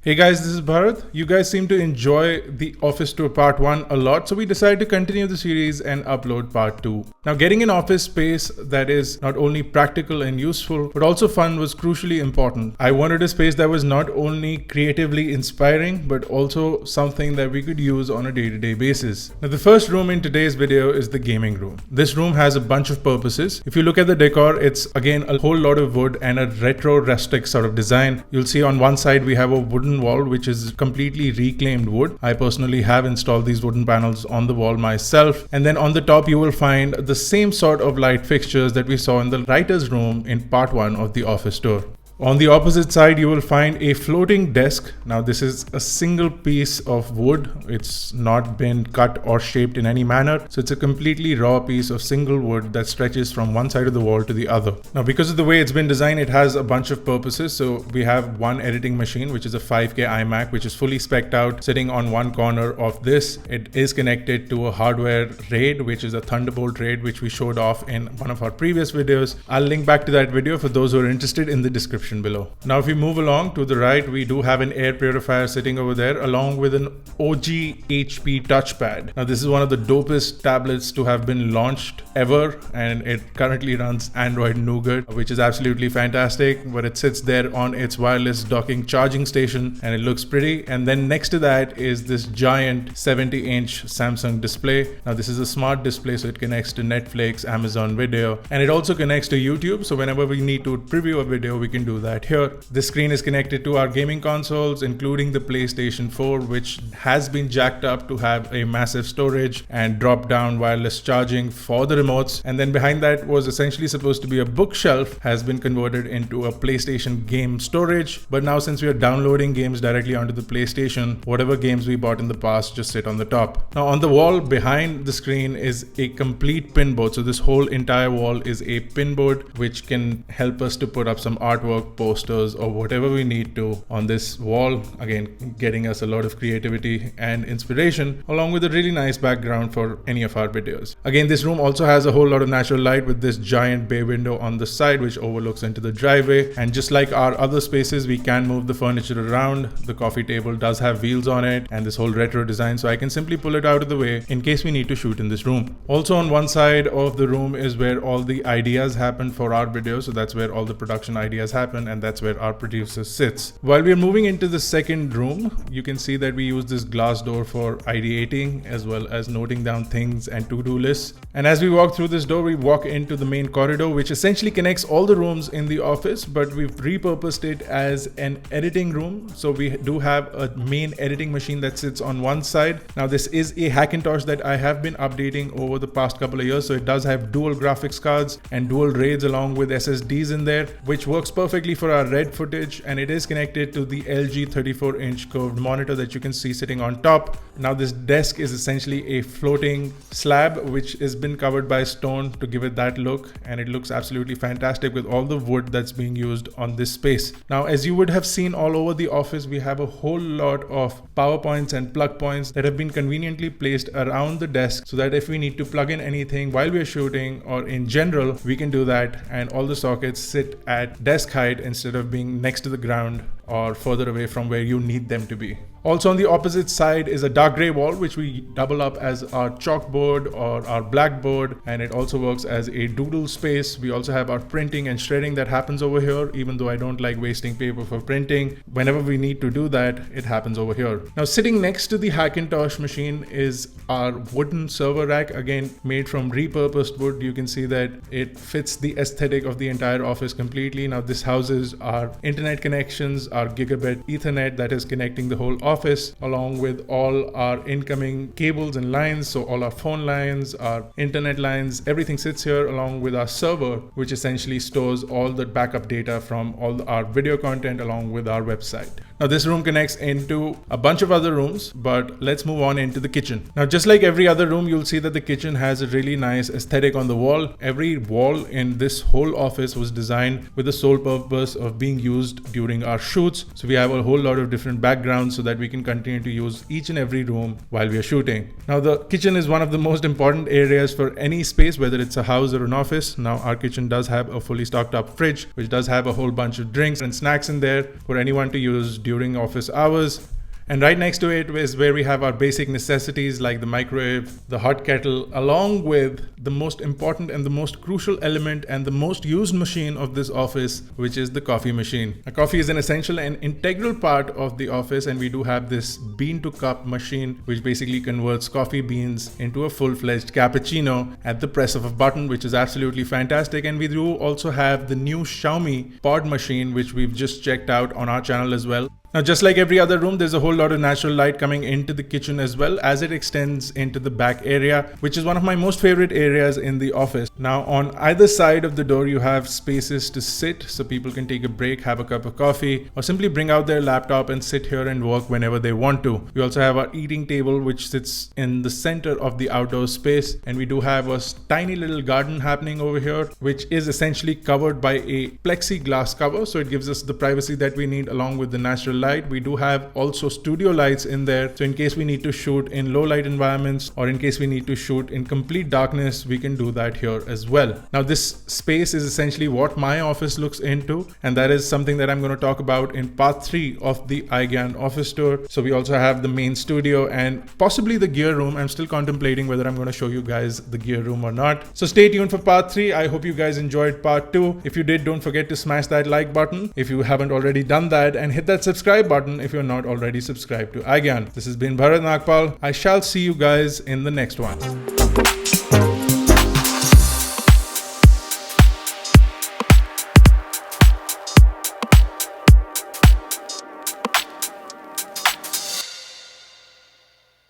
Hey guys, this is Bharat. You guys seem to enjoy the Office Tour Part 1 a lot, so we decided to continue the series and upload Part 2. Now, getting an office space that is not only practical and useful, but also fun was crucially important. I wanted a space that was not only creatively inspiring, but also something that we could use on a day-to-day basis. Now, the first room in today's video is the gaming room. This room has a bunch of purposes. If you look at the decor, it's again a whole lot of wood and a retro rustic sort of design. You'll see on one side we have a wooden wall which is completely reclaimed wood. I personally have installed these wooden panels on the wall myself, and then on the top you will find the same sort of light fixtures that we saw in the writer's room in part 1 of the office tour. On the opposite side, you will find a floating desk. Now, this is a single piece of wood. It's not been cut or shaped in any manner. So it's a completely raw piece of single wood that stretches from one side of the wall to the other. Now, because of the way it's been designed, it has a bunch of purposes. So we have one editing machine, which is a 5K iMac, which is fully spec'd out, sitting on one corner of this. It is connected to a hardware RAID, which is a Thunderbolt RAID, which we showed off in one of our previous videos. I'll link back to that video for those who are interested in the description below. Now if we move along to the right, we do have an air purifier sitting over there along with an OG HP Touchpad. Now this is one of the dopest tablets to have been launched ever, and it currently runs Android Nougat, which is absolutely fantastic, but it sits there on its wireless docking charging station and it looks pretty. And then next to that is this giant 70-inch Samsung display. Now this is a smart display, so it connects to Netflix, Amazon Video, and it also connects to YouTube. So whenever we need to preview a video, we can do that here. This screen is connected to our gaming consoles, including the PlayStation 4, which has been jacked up to have a massive storage and drop down wireless charging for the remotes. And then behind that was essentially supposed to be a bookshelf, has been converted into a PlayStation game storage. But now since we are downloading games directly onto the PlayStation, whatever games we bought in the past just sit on the top. Now on the wall behind the screen is a complete pinboard. So this whole entire wall is a pinboard, which can help us to put up some artwork, posters, or whatever we need to on this wall, again getting us a lot of creativity and inspiration, along with a really nice background for any of our videos. Again, this room also has a whole lot of natural light with this giant bay window on the side which overlooks into the driveway, and just like our other spaces, we can move the furniture around. The coffee table does have wheels on it and this whole retro design, so I can simply pull it out of the way in case we need to shoot in this room. Also on one side of the room is where all the ideas happen for our videos, so that's where all the production ideas happen, and that's where our producer sits. While we are moving into the second room, you can see that we use this glass door for ideating as well as noting down things and to-do lists. And as we walk through this door, we walk into the main corridor, which essentially connects all the rooms in the office, but we've repurposed it as an editing room. So we do have a main editing machine that sits on one side. Now this is a Hackintosh that I have been updating over the past couple of years, so it does have dual graphics cards and dual RAIDs along with SSDs in there, which works perfectly for our red footage, and it is connected to the LG 34-inch curved monitor that you can see sitting on top. Now this desk is essentially a floating slab which has been covered by stone to give it that look, and it looks absolutely fantastic with all the wood that's being used on this space. Now as you would have seen all over the office, we have a whole lot of power points and plug points that have been conveniently placed around the desk, so that if we need to plug in anything while we're shooting or in general, we can do that, and all the sockets sit at desk height instead of being next to the ground or further away from where you need them to be. Also on the opposite side is a dark gray wall which we double up as our chalkboard or our blackboard, and it also works as a doodle space. We also have our printing and shredding that happens over here, even though I don't like wasting paper for printing. Whenever we need to do that, it happens over here. Now sitting next to the Hackintosh machine is our wooden server rack, again made from repurposed wood. You can see that it fits the aesthetic of the entire office completely. Now this houses our internet connections, our gigabit Ethernet that is connecting the whole office, along with all our incoming cables and lines. So all our phone lines, our internet lines, everything sits here, along with our server, which essentially stores all the backup data from all our video content along with our website. Now this room connects into a bunch of other rooms, but let's move on into the kitchen. Now just like every other room, you'll see that the kitchen has a really nice aesthetic on the wall. Every wall in this whole office was designed with the sole purpose of being used during our shoots shoots. So we have a whole lot of different backgrounds so that we can continue to use each and every room while we are shooting. Now the kitchen is one of the most important areas for any space, whether it's a house or an office. Now our kitchen does have a fully stocked up fridge, which does have a whole bunch of drinks and snacks in there for anyone to use during office hours. And right next to it is where we have our basic necessities like the microwave, the hot kettle, along with the most important and the most crucial element and the most used machine of this office, which is the coffee machine. A coffee is an essential and integral part of the office, and we do have this bean to cup machine, which basically converts coffee beans into a full-fledged cappuccino at the press of a button, which is absolutely fantastic. And we do also have the new Xiaomi pod machine, which we've just checked out on our channel as well. Now, just like every other room, there's a whole lot of natural light coming into the kitchen as well as it extends into the back area, which is one of my most favorite areas in the office. Now, on either side of the door, you have spaces to sit so people can take a break, have a cup of coffee, or simply bring out their laptop and sit here and work whenever they want to. We also have our eating table, which sits in the center of the outdoor space. And we do have a tiny little garden happening over here, which is essentially covered by a plexiglass cover. So it gives us the privacy that we need along with the natural light. We do have also studio lights in there, so in case we need to shoot in low light environments or in case we need to shoot in complete darkness, we can do that here as well. Now this space is essentially what my office looks into, and that is something that I'm going to talk about in part 3 of the iGyaan office tour. So we also have the main studio and possibly the gear room. I'm still contemplating whether I'm going to show you guys the gear room or not. So stay tuned for part 3. I hope you guys enjoyed part 2. If you did, don't forget to smash that like button if you haven't already done that, and hit that subscribe button if you're not already subscribed to iGyaan. This has been Bharat Nagpal. I shall see you guys in the next one.